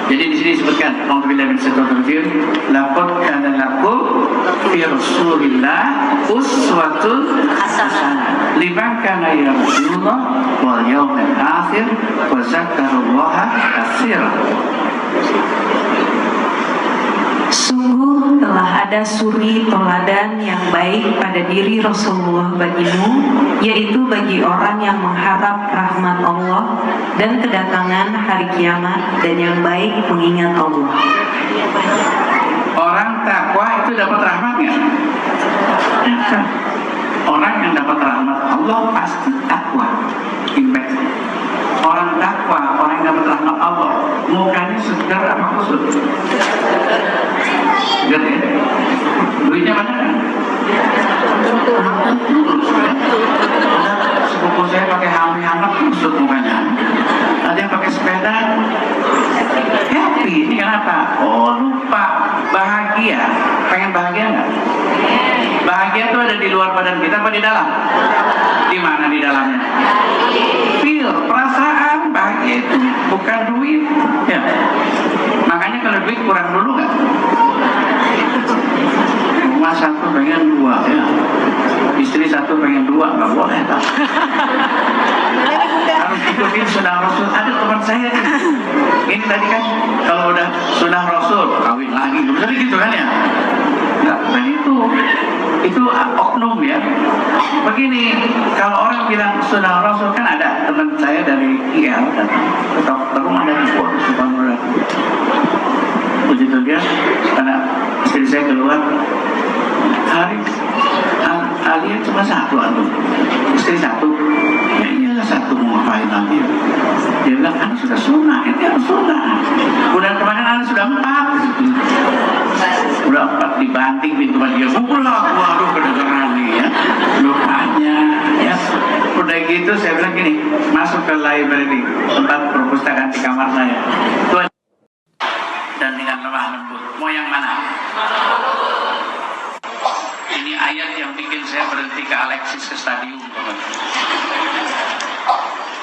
Jadi di sini disebutkan Alhamdulillah min syaitonir rajim, laqad kana lakum fi Rasulillah uswatun hasanah liman kana yarjullah wal yawmil akhir wa dzakarallaha katsiran. Sungguh telah ada suri teladan yang baik pada diri Rasulullah bagimu, yaitu bagi orang yang mengharap rahmat Allah dan kedatangan hari kiamat, dan yang baik mengingat Allah. Orang takwa itu dapat rahmatnya. Orang yang dapat rahmat Allah pasti takwa. Impact. Orang takwa, orang yang dapat rahmat Allah, mukanya segar apa kusut? Lihat ya, duitnya mana kan? Sepupu saya pakai hamil-hamil kusut mukanya. Ada yang pakai sepeda happy. Ini kenapa? Oh lupa bahagia. Pengen bahagia nggak? Bahagia itu ada di luar badan kita apa di dalam? Di mana di dalamnya? Feel, perasaan bahagia itu bukan duit ya. Makanya kalau duit kurang dulu nggak? Rumah satu pengen dua ya, istri satu pengen dua, nggak boleh tak? Harus ikutin sunnah Rasul. Ada teman saya nih, ini tadi kan kalau udah sunnah Rasul kawin lagi, jadi gitu kan ya? Nggak bukan itu oknum ya. Begini, kalau orang bilang sunnah Rasul, kan ada teman saya dari IL datang ke rumah ada di bawah subhanallah. Begitu dia, karena istri saya keluar, hari Alia cuma satu, istri satu, ya iyalah satu, mau ngapain lagi? Dia bilang, kan sudah sunnah, ini harus sunnah. Bulan kemarin Alia sudah 4, udah 4 dibanting pintu dia, waduh kedengeran nih ya, lukanya ya. Udah gitu saya bilang gini, masuk ke library, tempat perpustakaan di kamar saya. Tuh, dan dengan lemah lembut, mau yang mana? Ini ayat yang bikin saya berhenti ke Alexis ke stadium.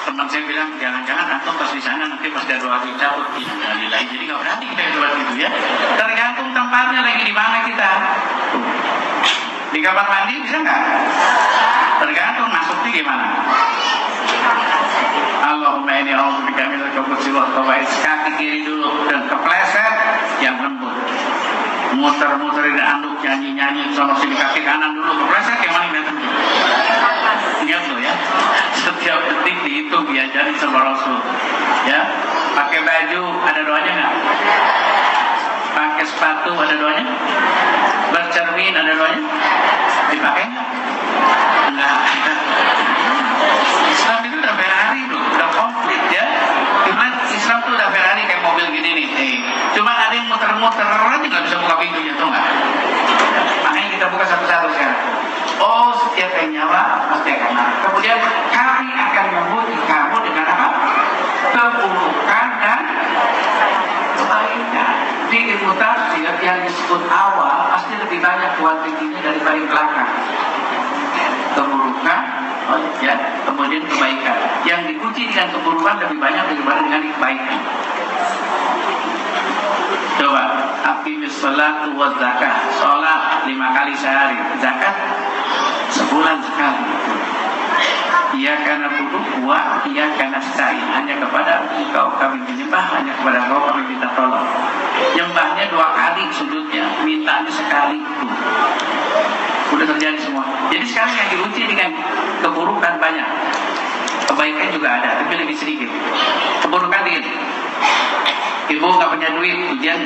Teman saya bilang, jangan-jangan antum pas di sana nanti pas ada doa dicabut. Alhamdulillah, jadi nggak berani kita doa gitu ya. Tergantung tempatnya lagi di mana kita. Di kamar mandi bisa nggak? Tergantung masuknya gimana. Allahumma inni a'udzubika minal khubuthi wal khaba'ith. Kaki kiri dulu dan kepleset yang lembut. Muter-muterin anduk, nyanyi-nyanyi sono sini, kaki kanan dulu kepleset yang mana datang. Ingat lo ya, setiap detik dihitung, diajari sama Rasul. Ya, pakai baju ada doanya nggak? Pakai sepatu ada doanya? Bercermin ada doanya? Dipakai nggak? Enggak. Islam itu udah Ferrari tuh, udah komplit ya. Cuman Islam tuh udah Ferrari kayak mobil gini nih. Cuman ada yang muter-muter aja nggak bisa buka pintunya tuh nggak? Makanya kita buka satu-satu sekarang. Oh, setiap yang nyawa pasti akan marah. Kemudian kami akan memuji kamu dengan apa? Keburukan dan kebaikan. Di ilmu tafsir yang disebut awal pasti lebih banyak kuantitasnya dari paling belakang. Keburukan, ya, kemudian kebaikan. Yang dipuji dengan keburukan lebih banyak daripada dengan kebaikan. Coba, aqimis sholata wa zakah. Sholat 5 kali sehari, zakat sebulan sekali. Ia karena butuh wa ia karena stain. Hanya kepada engkau kami menyembah, hanya kepada engkau kami minta tolong. Nyembahnya 2 kali sujudnya, mintanya sekali. Udah terjadi semua. Jadi sekarang yang diuji dengan keburukan banyak, kebaikan juga ada, tapi lebih sedikit. Keburukan ini, ibu nggak punya duit, ujian.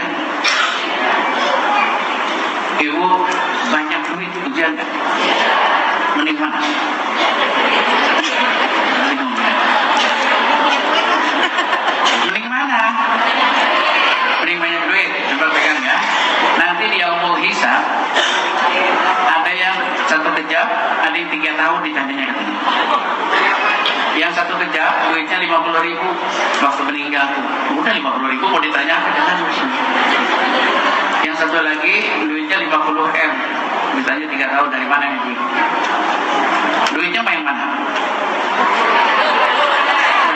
Ibu banyak duit, ujian. Mending mana? Mending mana? Mending banyak duit. Coba pegang ya. Nanti di yaumul hisab ada yang 1 kejap, ada yang 3 tahun ditanyanya katanya. Yang 1 kejap duitnya 50.000 waktu meninggal tuh. Udah 50.000 mau ditanya jangan. Yang satu lagi duitnya 50 M Ditanya 3 tahun dari mana nih duit? Duitnya main mana?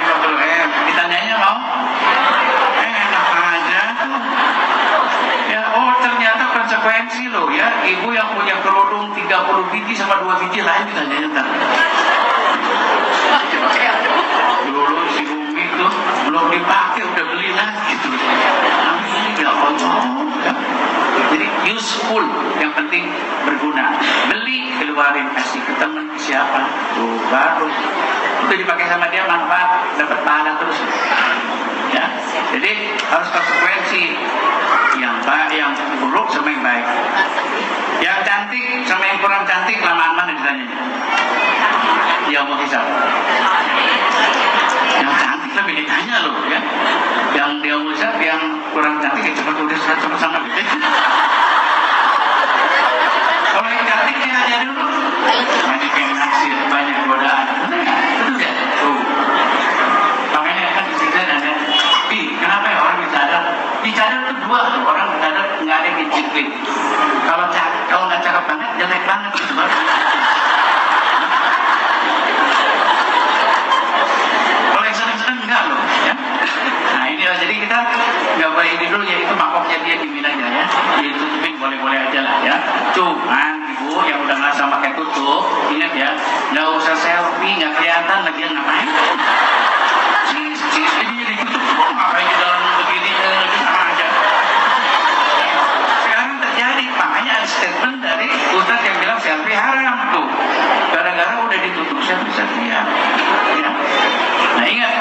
50M. Ditanyanya mau? Enak aja. Ya, oh ternyata konsekuensi loh ya. Ibu yang punya kerudung 30 biji sama 2 biji lain ditanyanya ntar. Dulu si Umi tuh belum dipakai udah beli lagi gitu. Ini nggak kocok ya. Jadi useful, yang penting berguna. Beli, keluarin, kasih ke teman siapa, tuh baru itu dipakai sama dia, manfaat, dapat pahala terus. Ya, jadi harus konsekuensi. Yang baik, yang buruk sama yang baik. Yang cantik sama yang kurang cantik lamaan mana ditanya? Dia mau hisap. Yang cantik lebih ditanya loh ya. Yang dia mau hisap, yang kurang cantik ya cepat udah cepat sama gitu. Kalau yang cantik dia aja dulu. Banyak yang naksir, banyak godaan. Betul ya? Tuh. Makanya kan di sini ada. Kenapa ya orang dicadar? Dicadar itu 2 orang dicadar nggak ada yang disiplin. Kalau nggak cakep banget, jelek banget gitu. Kalau yang seneng-seneng enggak loh ya. Nah ini jadi kita nggak boleh ini dulu ya, itu mangkoknya dia dimin aja ya, ditutupin boleh-boleh aja lah ya. Cuman ibu yang udah nggak sama pakai tutup, ingat ya, nggak usah selfie, nggak kelihatan lagi ngapain. Ini ditutup kok ngapain di dalam begini sama aja. Sekarang terjadi, makanya ada statement dari ustaz yang bilang selfie haram tuh. Gara-gara udah ditutup selfie ya. Nah ingat,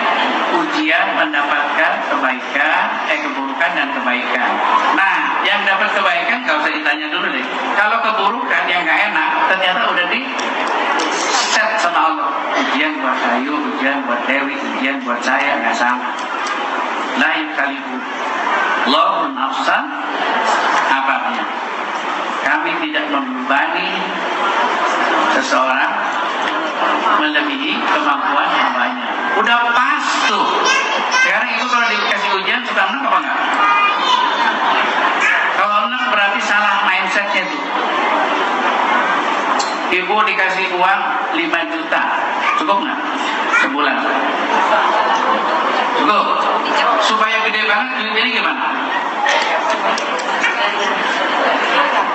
ujian mendapatkan kebaikan, keburukan dan kebaikan. Nah, yang dapat kebaikan gak usah ditanya dulu deh. Kalau keburukan yang gak enak, ternyata udah di set sama Allah. Ujian buat Ayu, ujian buat Dewi, ujian buat saya, gak sama. Lain kalibu Allahun nafsan apanya. Kami tidak membebani seseorang melebihi kemampuan hambanya. Udah pas tuh. Sekarang ibu kalau dikasih ujian suka enak apa enggak? Kalau enak berarti salah mindsetnya tuh. Ibu dikasih uang 5 juta, cukup nggak sebulan? Cukup. Supaya gede banget duit ini gimana?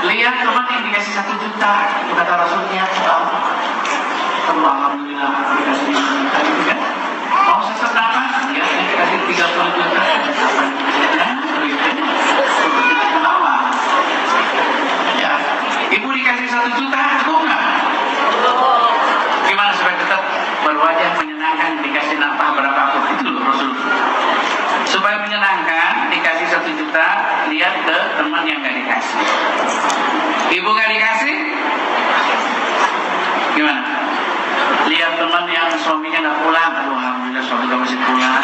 Lihat teman yang dikasih 1 juta, kata Rasulnya, alhamdulillah dikasih 1 juta itu kan? Mau sesuatu apa? Ya, dikasih 30 juta, ya, ibu dikasih 1 juta, cukup nggak? Gimana supaya tetap berwajah menyenangkan, dikasih nafkah berapapun itu loh Rasul. Supaya menyenangkan, dikasih 1 juta, lihat ke teman yang nggak dikasih. Ibu nggak dikasih, gimana? Lihat teman yang suaminya nggak pulang, alhamdulillah suami kamu masih pulang.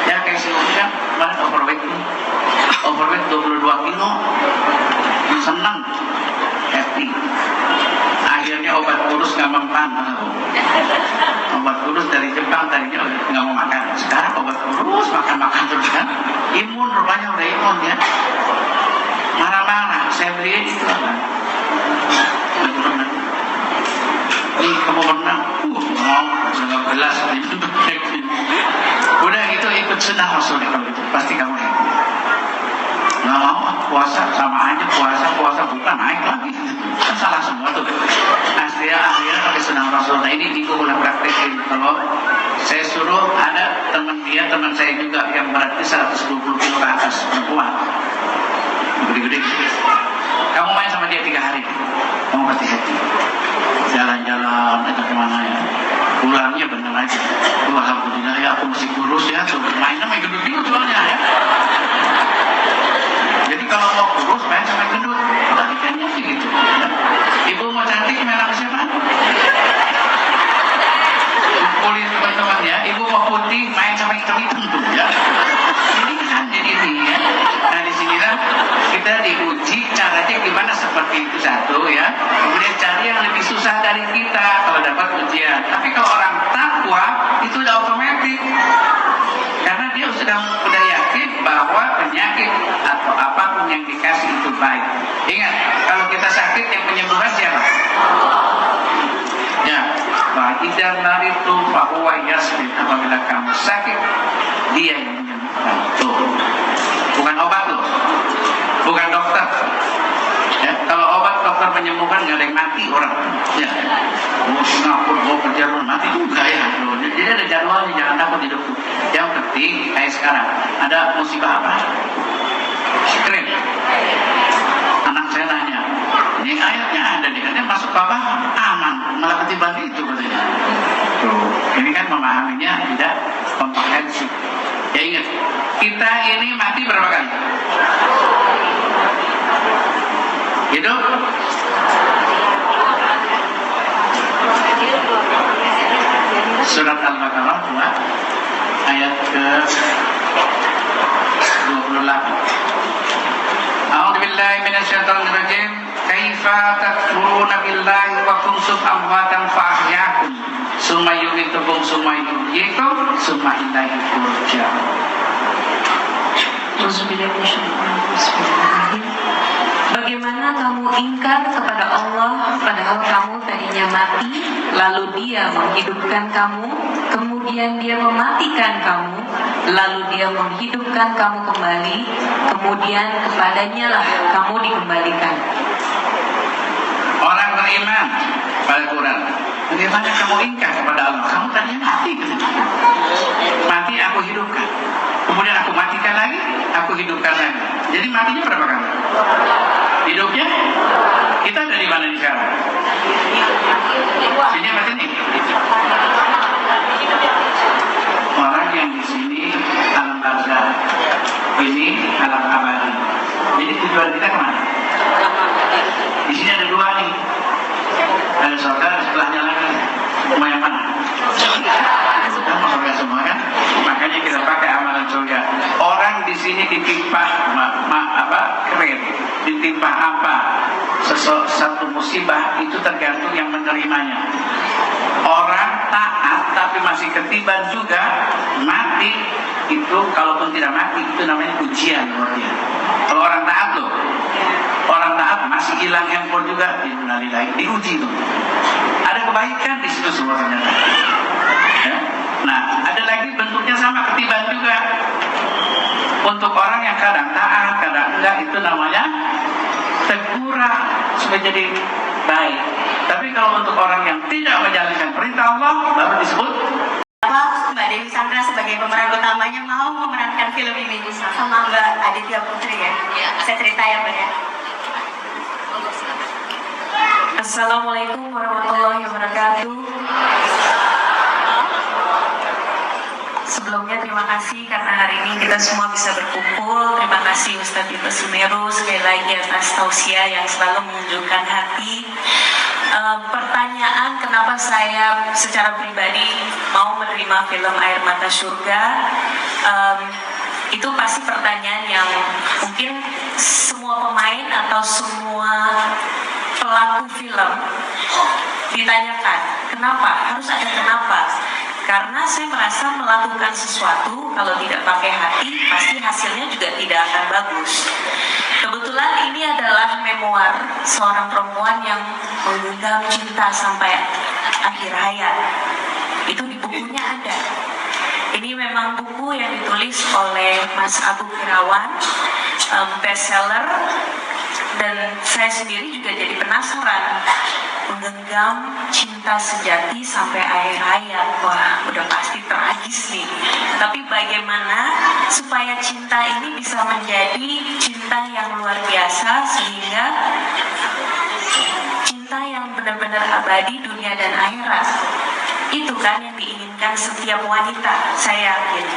Ya kayak si Umi kan, kemarin overweight 22 kilo, senang, happy. Akhirnya obat kurus nggak mempan. Obat kurus dari Jepang tadinya nggak mau makan, sekarang obat kurus makan terus kan. Imun rupanya udah imun ya. Marah-marah, saya beliin itu apa? Nih kamu menang, mau nggak gelas udah gitu ikut sunnah Rasul kalau itu pasti kamu happy. Nggak mau puasa sama aja, puasa bukan naik lagi kan salah semua tuh. Akhirnya pakai sunnah Rasul. Nah ini ibu boleh praktekin. Kalau saya suruh ada teman saya juga yang beratnya 120 kilo ke atas, perempuan gede-gede, kamu main sama dia 3 hari, kamu pasti happy. Jalan-jalan aja kemana ya, pulangnya bener aja, alhamdulillah ya aku masih kurus ya, tuh mainnya main gendut-gendut soalnya ya. Jadi kalau mau kurus main sama gendut, tapi kayaknya sih gitu ya. Ibu mau cantik main sama siapa? Kulit teman-teman ya, ibu mau putih main sama hitam-hitam tuh ya. Ini kan jadi ini ya. Nah di sini kan kita diuji caranya gimana seperti itu satu ya. Kemudian cari yang lebih susah dari kita kalau dapat ujian. Tapi kalau orang takwa itu udah otomatis. Karena dia sudah yakin bahwa penyakit atau apapun yang dikasih itu baik. Ingat, Kalau kita sakit yang menyembuhkan siapa? Ya, wa idza maritu fa huwa yasmin. Apabila kamu sakit, dia yang menyembuhkan. Tuh. Bukan obat loh. Bukan dokter. Ya, kalau obat dokter menyembuhkan nggak ada yang mati orang. Ya. Mau Singapura, mau ke Jerman mati juga ya. Jadi ada jadwalnya, jangan takut hidup. Yang penting kayak sekarang ada musibah apa? Keren. Anak saya nanya, ini ayatnya ada nih, katanya masuk papa aman, malah ketiban itu katanya. Tuh, ini kan memahaminya tidak komprehensif. Ya ingat, kita ini mati berapa kali? Hidup? Surat Al-Baqarah 2 ayat ke-28. A'udzu billahi minasyaitonir rajim. Kaifa takfuruna billahi wa kuntum amwatan fa ahyaakum summa yumitukum summa yuhyikum summa ilaihi turja'un. Bagaimana kamu ingkar kepada Allah padahal kamu tadinya mati, lalu Dia menghidupkan kamu, kemudian Dia mematikan kamu, lalu Dia menghidupkan kamu kembali, kemudian kepadanya lah kamu dikembalikan. Orang beriman pada Quran, bagaimana kamu ingkar kepada Allah? Kamu tadinya mati, mati aku hidupkan, kemudian aku matikan lagi, aku hidupkan lagi. Jadi matinya berapa kali? Hidupnya? Kita ada di mana sekarang? Sini apa sini? Orang yang di sini alam barzah, ini alam abadi. Jadi tujuan kita kemana? Di sini ada dua nih. Ada saudara sebelahnya lagi. Mau yang mana? Mau surga semua kan? Makanya kita pakai amalan surga. Orang di sini ditimpa keren, ditimpa apa? Satu musibah itu tergantung yang menerimanya. Orang taat tapi masih ketiban juga, mati itu kalaupun tidak mati itu namanya ujian buat dia. Kalau orang taat loh, orang taat masih hilang handphone juga, diuji tuh. Ada kebaikan di situ semua ternyata. Ya? Nah, ada lagi bentuknya sama ketiban juga. Untuk orang yang kadang taat, kadang enggak, itu namanya teguran supaya jadi baik. Tapi kalau untuk orang yang tidak menjalankan perintah Allah, baru disebut Mbak Dewi Sandra sebagai pemeran utamanya mau memerankan film ini sama Mbak Aditya Putri ya. Saya cerita ya Mbak ya. Assalamualaikum warahmatullahi wabarakatuh. Sebelumnya terima kasih karena hari ini kita semua bisa berkumpul. Terima kasih Ustadz Dito Sumeru sekali lagi atas tausiah yang selalu menunjukkan hati. Pertanyaan kenapa saya secara pribadi mau menerima film Air Mata Surga, itu pasti pertanyaan yang mungkin semua pemain atau semua pelaku film ditanyakan, kenapa? Harus ada kenapa? Karena saya merasa melakukan sesuatu kalau tidak pakai hati, pasti hasilnya juga tidak akan bagus. Kebetulan ini adalah memoir seorang perempuan yang menggenggam cinta sampai akhir hayat. Itu di bukunya ada. Ini memang buku yang ditulis oleh Mas Abu Kirawan, bestseller. Dan saya sendiri juga jadi penasaran, menggenggam cinta sejati sampai akhir hayat. Wah, udah pasti tragis nih. Tapi bagaimana supaya cinta ini bisa menjadi cinta yang luar biasa, sehingga cinta yang benar-benar abadi dunia dan akhirat. Itu kan yang diinginkan setiap wanita, saya yakin.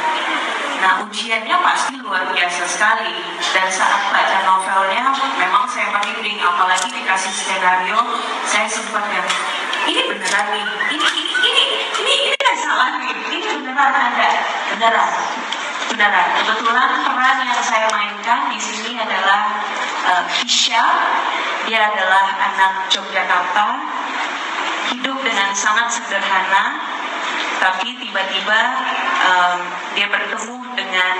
Nah, ujiannya pasti luar biasa sekali. Dan saat baca novelnya, memang saya merinding. Apalagi dikasih skenario, saya sempat yang ini beneran nih, ini kan salah nih, ini beneran ada, beneran. Kebetulan peran yang saya mainkan di sini adalah Kisha. Dia adalah anak Yogyakarta, hidup dengan sangat sederhana, tapi tiba-tiba dia bertemu dengan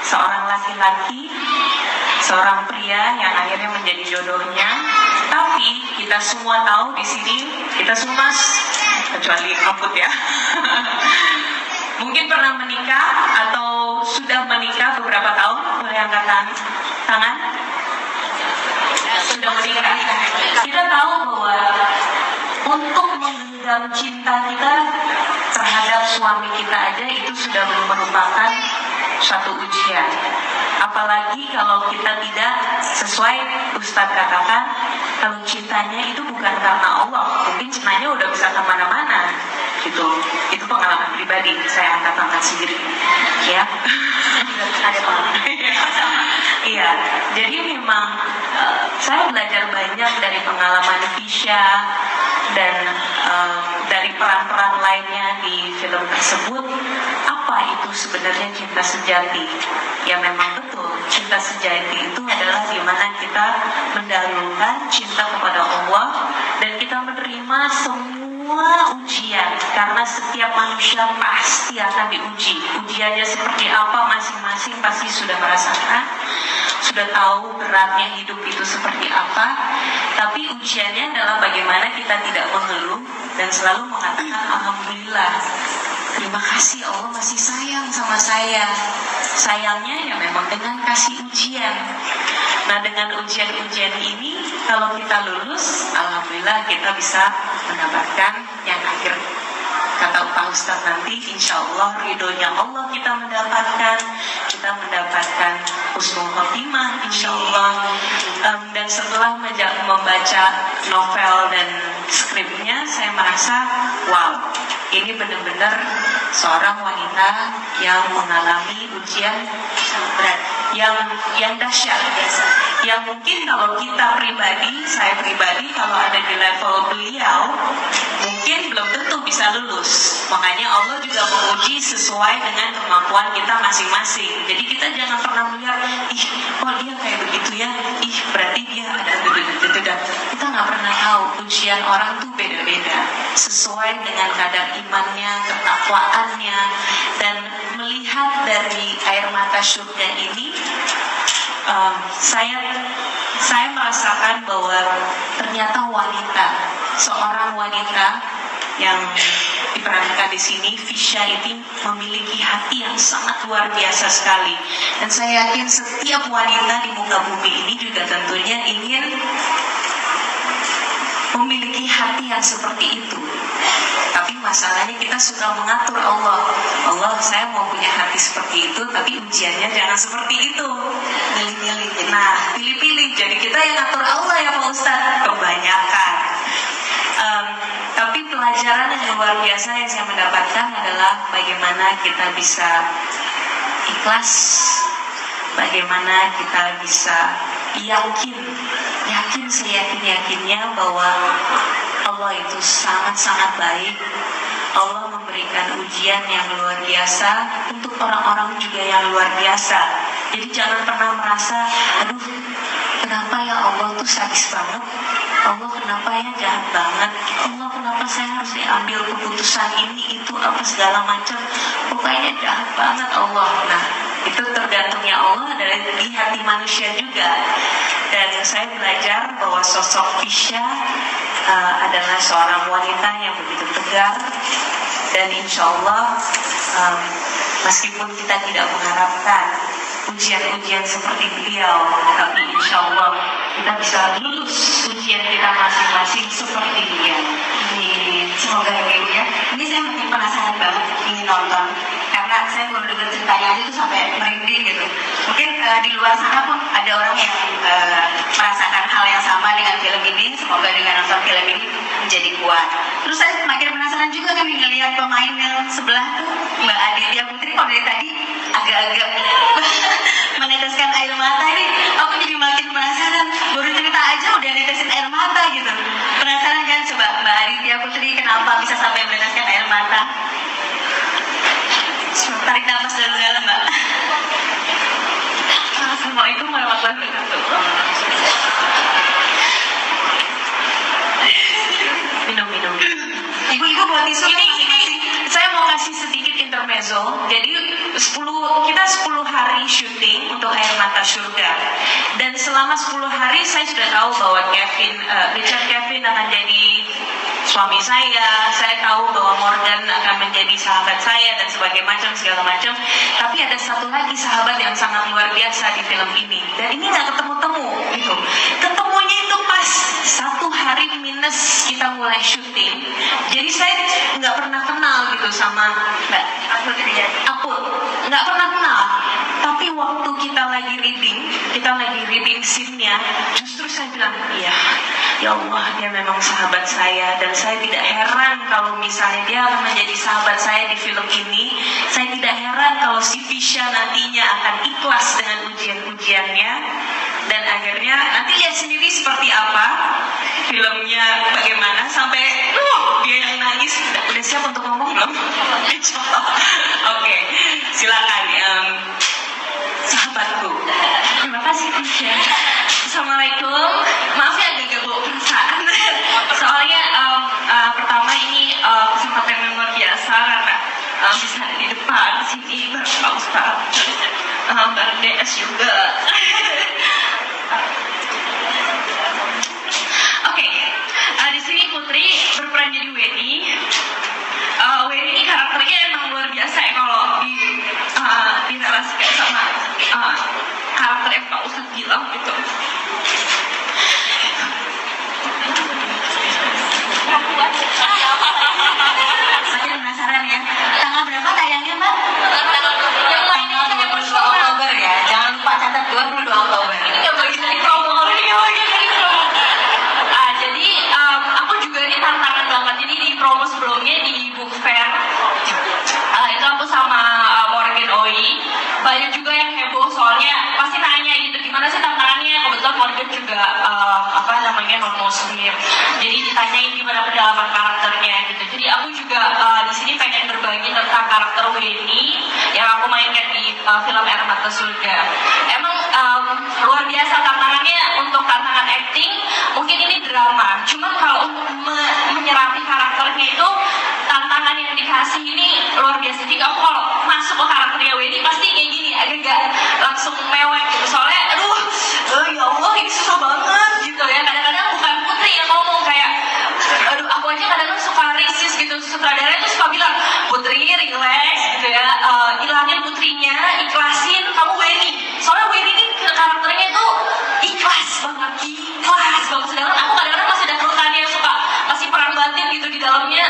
seorang laki-laki, seorang pria yang akhirnya menjadi jodohnya. Tapi kita semua tahu di sini, kita semua kecuali Aput ya. Mungkin pernah menikah atau sudah menikah beberapa tahun. Boleh angkat tangan? Sudah menikah. Kita tahu bahwa untuk menggenggam cinta kita terhadap suami kita aja itu sudah merupakan suatu ujian. Apalagi kalau kita tidak sesuai Ustadz katakan, kalau cintanya itu bukan karena Allah, mungkin cintanya udah bisa kemana-mana gitu. Itu pengalaman pribadi, saya angkat tangan sendiri ya. Ada pengalaman. Iya, jadi memang saya belajar banyak dari pengalaman Fisya dan dari peran-peran lainnya di film tersebut. Apa itu sebenarnya cinta sejati? Ya memang betul, cinta sejati itu adalah di mana kita mendahulukan cinta kepada Allah dan kita menerima semua ujian, karena setiap manusia pasti akan diuji. Ujiannya seperti apa masing-masing pasti sudah merasakan, sudah tahu beratnya hidup itu seperti apa. Tapi ujiannya adalah bagaimana kita tidak mengeluh dan selalu mengatakan alhamdulillah, terima kasih Allah masih sayang sama saya. Sayangnya ya memang dengan kasih ujian. Nah, dengan ujian-ujian ini kalau kita lulus, alhamdulillah kita bisa mendapatkan yang akhir kata Pak Ustadz nanti, insya Allah ridhonya Allah kita mendapatkan husnul khotimah insya Allah. Dan setelah membaca novel dan skripnya, saya merasa wow, ini benar-benar seorang wanita yang mengalami ujian berat, yang dahsyat, yang mungkin kalau kita pribadi, saya pribadi kalau ada di level beliau, mungkin belum tentu bisa lulus. Makanya Allah juga menguji sesuai dengan kemampuan kita masing-masing. Jadi kita jangan pernah melihat, ih, kok dia kayak begitu ya, ih, berarti dia ada begitu. Kita nggak pernah tahu, ujian orang tuh beda-beda, sesuai dengan kadar imannya, ketakwaannya, dan melihat dari air mata surga ini, saya merasakan bahwa ternyata seorang wanita yang diperankan di sini, Fisya, ini memiliki hati yang sangat luar biasa sekali. Dan saya yakin setiap wanita di muka bumi ini juga tentunya ingin memiliki hati yang seperti itu. Tapi masalahnya kita suka mengatur Allah, saya mau punya hati seperti itu, tapi ujiannya jangan seperti itu. Pilih-pilih. Nah, pilih-pilih. Jadi kita yang ngatur Allah ya Pak Ustadz, kebanyakan. Tapi pelajaran yang luar biasa yang saya mendapatkan adalah bagaimana kita bisa ikhlas, bagaimana kita bisa yakin seyakin-yakinnya bahwa Allah itu sangat-sangat baik. Allah memberikan ujian yang luar biasa untuk orang-orang juga yang luar biasa. Jadi jangan pernah merasa, aduh, kenapa ya Allah tuh sadis banget, Allah kenapa ya jahat banget, Allah kenapa saya harus diambil keputusan ini itu apa segala macam, pokoknya jahat banget Allah. Nah, itu tergantungnya Allah adalah di hati manusia juga. Dan saya belajar bahwa sosok Fisya adalah seorang wanita yang begitu tegar, dan insya Allah meskipun kita tidak mengharapkan ujian-ujian seperti beliau, tapi insya Allah kita bisa lulus ujian kita masing-masing seperti dia. Semoga ya Ibu ya. Ini saya makin penasaran banget ingin nonton, karena saya baru dengar ceritanya aja tuh sampai merinding gitu. Mungkin di luar sana pun ada orang yang merasakan hal yang sama dengan film ini. Semoga dengan nonton film ini menjadi kuat. Terus saya makin penasaran juga kan ngelihat pemain yang sebelah tuh, Mbak Aditya Putri. Kalau dari tadi agak-agak meneteskan air mata, ini aku jadi makin penasaran. Baru cerita aja udah netesin air mata gitu. Penasaran kan, coba Mbak Aditya Putri kenapa bisa sampai meneteskan air mata? Tarik nafas dalam-dalam Mbak. Assalamualaikum warahmatullahi wabarakatuh. Minum. Ibu-ibu buat tisu. Ini saya mau kasih sedikit intermezzo intermezzo. Jadi kita 10 hari syuting untuk Air Mata Surga. Dan selama 10 hari saya sudah tahu bahwa Richard Kevin akan jadi suami saya tahu bahwa Morgan akan menjadi sahabat saya dan segala macam. Tapi ada satu lagi sahabat yang sangat luar biasa di film ini. Dan ini nggak ketemu-temu gitu. Ketemunya itu pas 1 hari minus kita mulai syuting. Jadi saya nggak pernah kenal gitu sama Mbak Apul. Nggak pernah kenal. Tapi waktu kita lagi reading scene-nya, justru saya bilang, iya, ya Allah, dia memang sahabat saya. Dan saya tidak heran kalau misalnya dia akan menjadi sahabat saya di film ini. Saya tidak heran kalau si Fisha nantinya akan ikhlas dengan ujian-ujiannya. Dan akhirnya nanti lihat sendiri seperti apa filmnya, bagaimana sampai dia yang nangis. Udah siap untuk ngomong belum? Oke, silakan sahabatku. Terima kasih Fisha. Assalamualaikum. Maaf ya agak bawa perasaan. Soalnya pertama ini kesempatan yang luar biasa karena bisa ada di depan sini bareng Pak Ustadz, bareng DS juga. Oke, di sini Putri berperan jadi Weni. Weni ini karakternya emang luar biasa ya kalau direlasikan sama karakter yang Pak Ustadz bilang gitu. Saya penasaran ya, tanggal berapa tayangnya Mbak? Tanggal 22 Oktober ya, jangan lupa catat 22 Oktober. Ini nggak bagian dari promo, jadi aku juga ini tantangan banget. Jadi di promo sebelumnya di book fair itu aku sama Morgan Oi, banyak juga yang heboh soalnya pasti nanya gitu gimana sih tantangannya. Kebetulan Morgan juga non muslim, jadi ditanyain gimana pendalaman karakternya gitu. Jadi aku juga di sini pengen berbagi tentang karakter Weni yang aku mainkan di film Air Mata Surga. Emang luar biasa tantangannya. Untuk tantangan acting mungkin ini drama, cuman kalau untuk menyerapi karakternya itu tantangan yang dikasih ini luar biasa. Jadi kamu kalau masuk ke karakternya Weni pasti kayak gini, agak langsung mewek gitu. Soalnya ya Allah ini susah banget gitu ya. Kadang-kadang bukan Putri yang ngomong kayak aku aja kadang-kadang suka risis gitu. Sutradara itu suka bilang, Putri relax gitu ya, ilangin Putrinya, ikhlasin kamu Weni. Soalnya Weni ini karakternya itu ikhlas banget. Sedangkan aku kadang-kadang masih ada kerutannya yang suka masih perang batin gitu di dalamnya.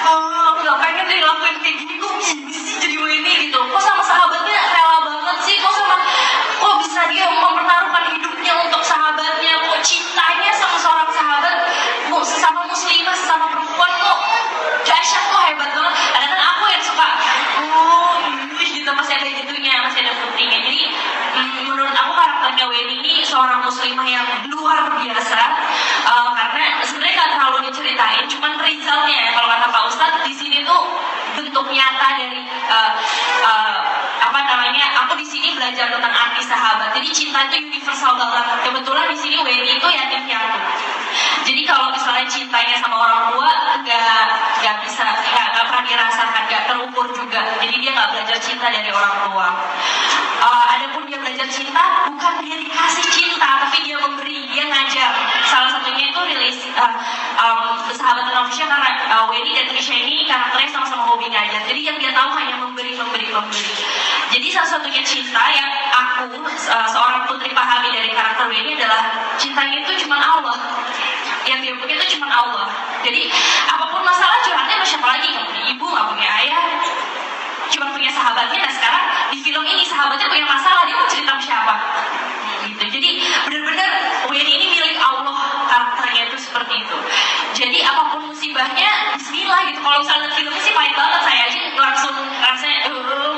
Aku gak pengen deh ngelakuin kayak gini, kok gini sih jadi Weni gitu. Kok sama sahabatnya rela banget sih, kok bisa dia mempertaruhkan hidupnya untuk sahabatnya, kok cintanya sama seorang sahabat, sesama muslimah, sesama perempuan kok dahsyat, kok hebat banget. Kadang-kadang aku yang suka gitu, masih ada gitunya, masih ada pentingnya. Jadi menurut aku karakternya Weni ini seorang muslimah yang luar biasa. Karena sebenarnya nggak terlalu diceritain, cuman resultnya ya, kalau kata Pak Ustadz di sini tuh bentuk nyata dari aku di sini belajar tentang arti sahabat. Jadi cinta itu universal banget. Kebetulan di sini Weni itu yatim piatu. Jadi kalau misalnya cintanya sama orang tua nggak pernah dirasakan, nggak terukur juga. Jadi dia nggak belajar cinta dari orang tua. Adapun dia belajar cinta, bukan dia dikasih cinta, tapi dia memberi, dia ngajar. Salah satunya itu rilis sahabat tentang Fisha, karena Weni dan Fisha ini karakternya sama-sama hobi ngajar. Jadi yang dia tahu hanya memberi. Jadi salah satunya cinta yang aku seorang putri pahami dari karakter Weni adalah cintanya itu cuma Allah. Yang dia punya itu cuma Allah. Jadi apapun masalah curhatnya sama siapa lagi? Gak punya ibu, gak punya ayah, cuma punya sahabatnya. Nah sekarang di film ini sahabatnya punya masalah, dia mau cerita sama siapa? Gitu. Jadi benar-benar Weni ini milik Allah, karakternya itu seperti itu. Jadi apapun musibahnya, bismillah gitu. Kalau misalnya filmnya sih pahit banget, saya aja langsung rasanya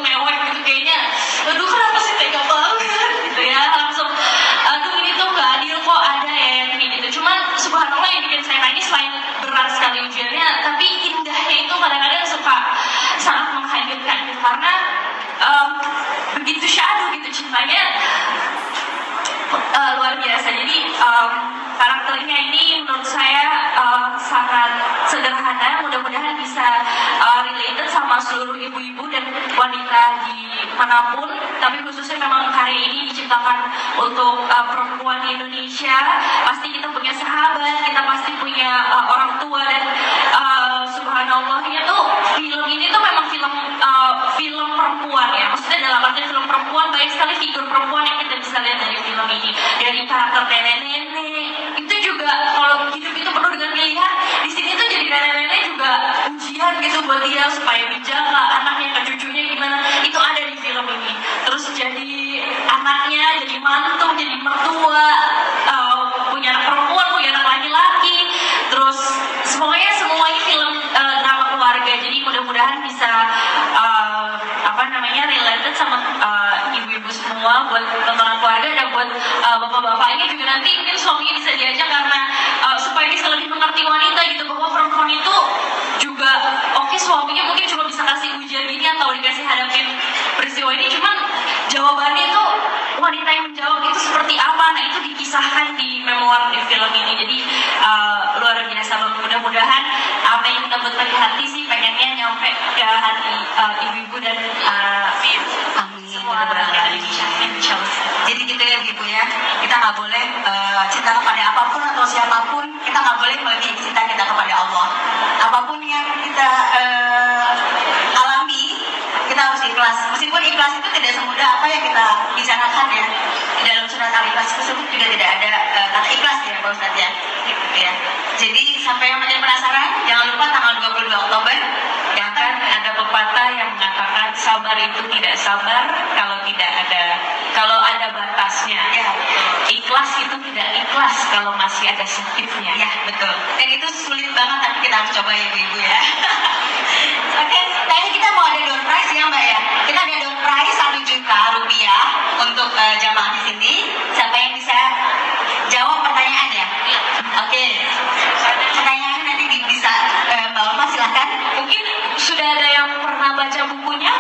mewek gitu kayaknya. Kenapa sih tega banget gitu ya, langsung ini tuh gak adil kok ada ya yang ini gitu. Cuman subhanallah yang bikin saya nangis selain berat sekali ujiannya, tapi indahnya itu kadang-kadang suka sangat menghanyutkan gitu. Karena begitu syahdu gitu cintanya, luar biasa. Jadi karakternya ini menurut saya sangat sederhana, mudah-mudahan bisa related sama sama seluruh ibu-ibu dan wanita di manapun, tapi khususnya memang hari ini diciptakan untuk perempuan di Indonesia. Pasti kita punya sahabat, kita pasti punya orang tua, dan subhanallahnya tuh film ini tuh memang film perempuan ya. Maksudnya dalam arti film perempuan, banyak sekali figur perempuan yang kita bisa lihat dari film ini. Dari karakter nenek-nenek, itu juga kalau hidup itu penuh dengan pilihan, di sini tuh jadi nenek-nenek juga ujian gitu buat dia supaya bijak lah, anaknya ke cucunya gimana, itu ada di film ini. Terus jadi anaknya, jadi mantu, jadi mertua, punya anak perempuan, punya anak laki-laki, terus semuanya ini film drama keluarga. Jadi mudah-mudahan bisa related sama ibu-ibu semua, buat tontonan keluarga dan buat bapak-bapaknya juga nanti mungkin suaminya bisa diajak, karena supaya bisa lebih mengerti wanita gitu, bahwa perempuan itu juga oke, suaminya mungkin cuma bisa kasih ujian ini atau dikasih hadapin peristiwa ini, cuman jawabannya itu wanita yang menjawab itu seperti apa. Nah, itu dikisahkan di memoir di film ini. Jadi luar biasa banget. Mudah-mudahan apa yang kita buat dari hati sih pengennya nyampe ke hati ibu-ibu dan semua rakyat Indonesia. Jadi gitu ya ibu ya, kita nggak boleh cinta kepada apapun atau siapapun, kita nggak boleh melebihi cinta kita kepada Allah. Apapun yang kita alami, kita harus ikhlas. Meskipun ikhlas itu tidak semudah apa yang kita bicarakan ya. Di dalam surat Al-Ikhlas tersebut juga tidak ada kata ikhlas ya Pak Ustadz ya. Ya. Jadi sampai yang makin penasaran, jangan lupa tanggal 22 Oktober yang kan ada pepatah yang mengatakan sabar itu tidak sabar kalau ada batasnya. ya Ikhlas itu tidak ikhlas kalau masih ada sakitnya. ya betul. Dan itu sulit banget, tapi kita harus coba ya ibu ya. Oke, tadi kita mau ada door prize ya Mbak ya. Kita ada door prize 1 juta rupiah untuk jamaah di sini. Siapa yang bisa jawab pertanyaannya? Oke. Pertanyaannya nanti bisa Mbak Ulfa silahkan. Mungkin sudah ada yang pernah baca bukunya.